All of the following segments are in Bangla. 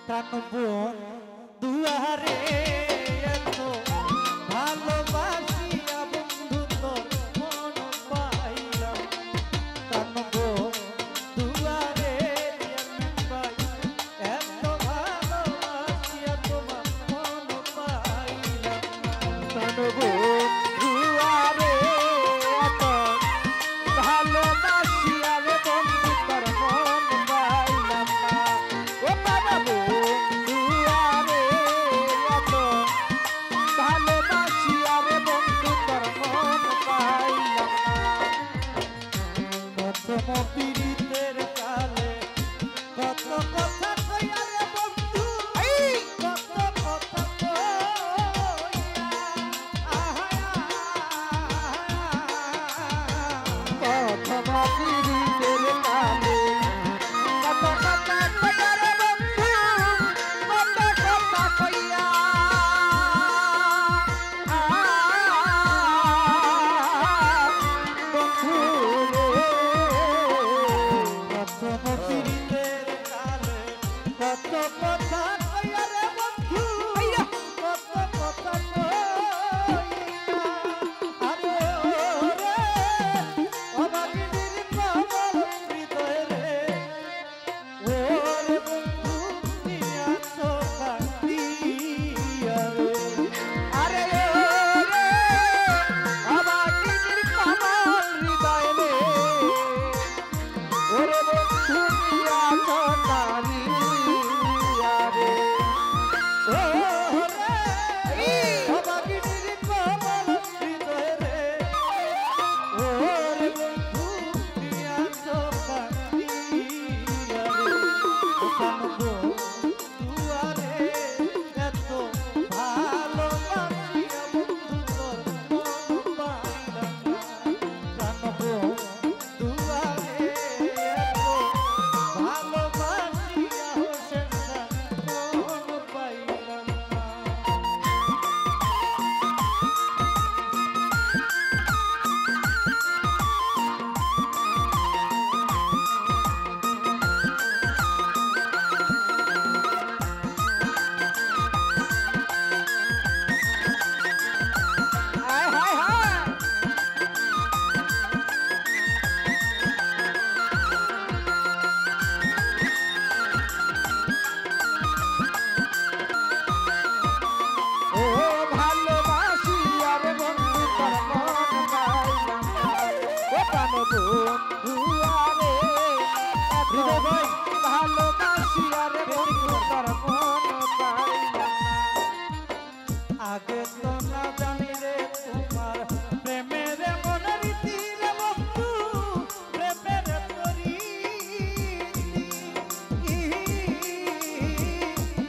কানবো দুয়ারে এত ভালোবাসিয়া বন্ধু তোর মন পাইলাম কানবো দুয়ারে ভাই এত ভালোবাসিয়া তোমার মন পাইলাম কানবো দুয়ারে এত ভালোবাসিয়া রে বন্ধু তোর মন পাইলাম না ও বাবা পীড়িতের কালে কত কথা কইয়া রে বন্ধু কত কথা কইয়া পীড়িতের কালে কত কথা কইয়া রে বন্ধু কত কথা কইয়া কত কথা কইয়া রে বন্ধু কত কথা কইয়া আরে ওরে অবাগিনীর কমল হৃদয় রে ওরে বন্ধু নিয়া চোখা দিয়া রে আরে ওরে অবাগিনীর কমল হৃদয় রে ওরে বন্ধু নিয়া চোখা আগে তো না জানি রে তোমার প্রেমের মন রীতি রে বন্ধু প্রেমের তরি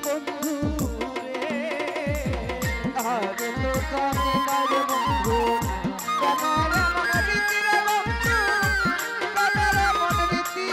বন্ধু রে আগে তো জানি না রে বন্ধু প্রেমের মন রীতি রে বন্ধু প্রেমের মন রীতি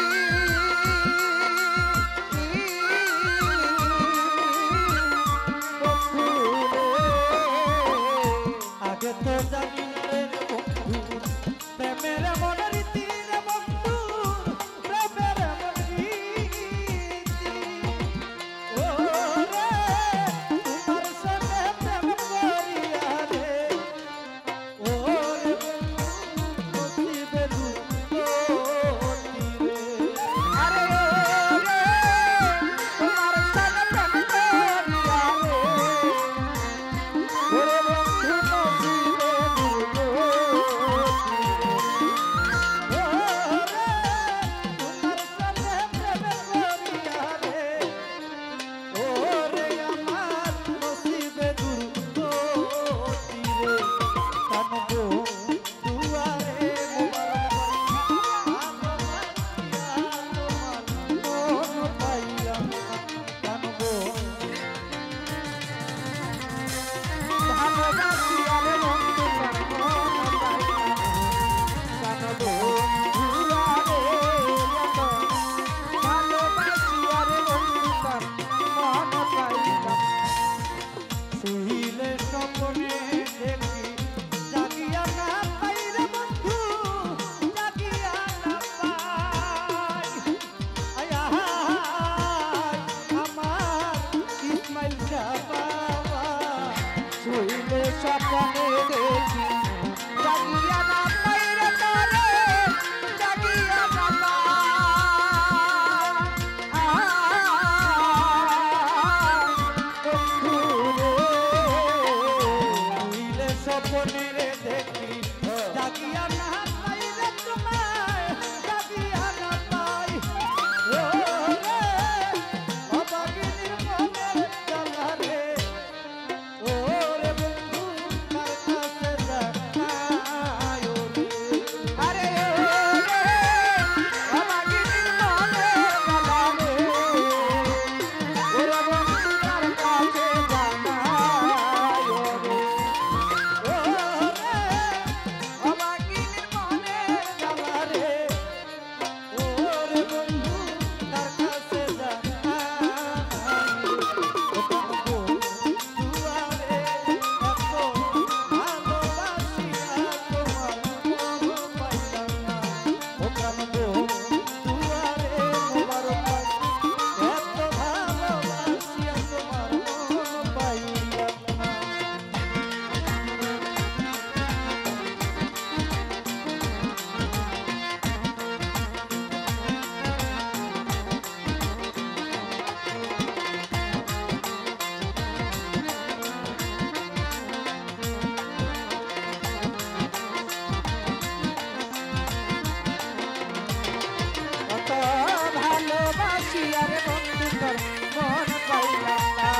রে বন্ধু তোর মন পাইলাম না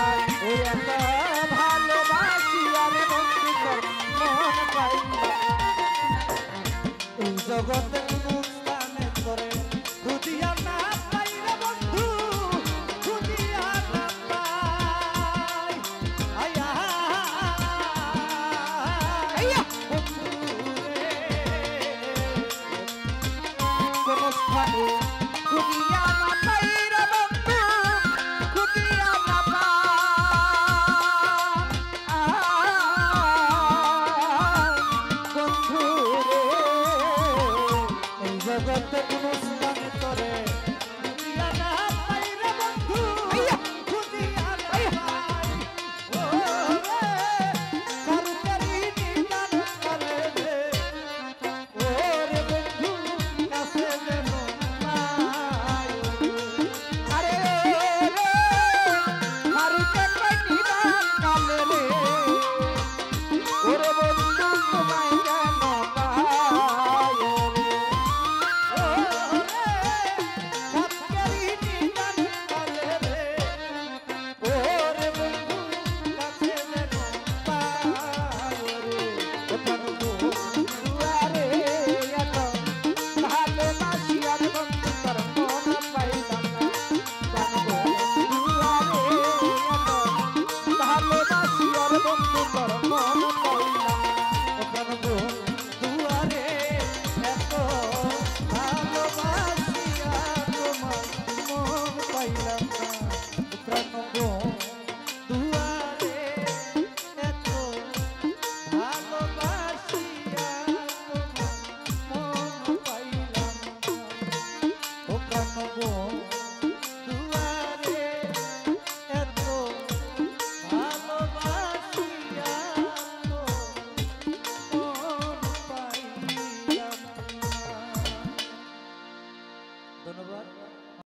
ওই এত ভালোবাসি রে বন্ধু তোর মন পাইলাম এই জগতে কোনো স্থানে তোরে খুঁজিয়া না পাই রে বন্ধু খুঁজিয়া না পাই আয়া বন্ধু রে কোনো স্থানে খুঁজিয়া না পাই রে বন্ধু খুঁজিয়া না পাই বন্ধু রে এই জগতে কোনো স্থানে তোরে খুঁজিয়া না পাই রে বন্ধু খুঁজিয়া না পাই ও রে সরকারি নিদান করে রে ও রে বন্ধু কাছে যেন পাই আরে রে সরকারি নিদান করে রে ওরে বন্ধু তোমায় যেন পাই Oh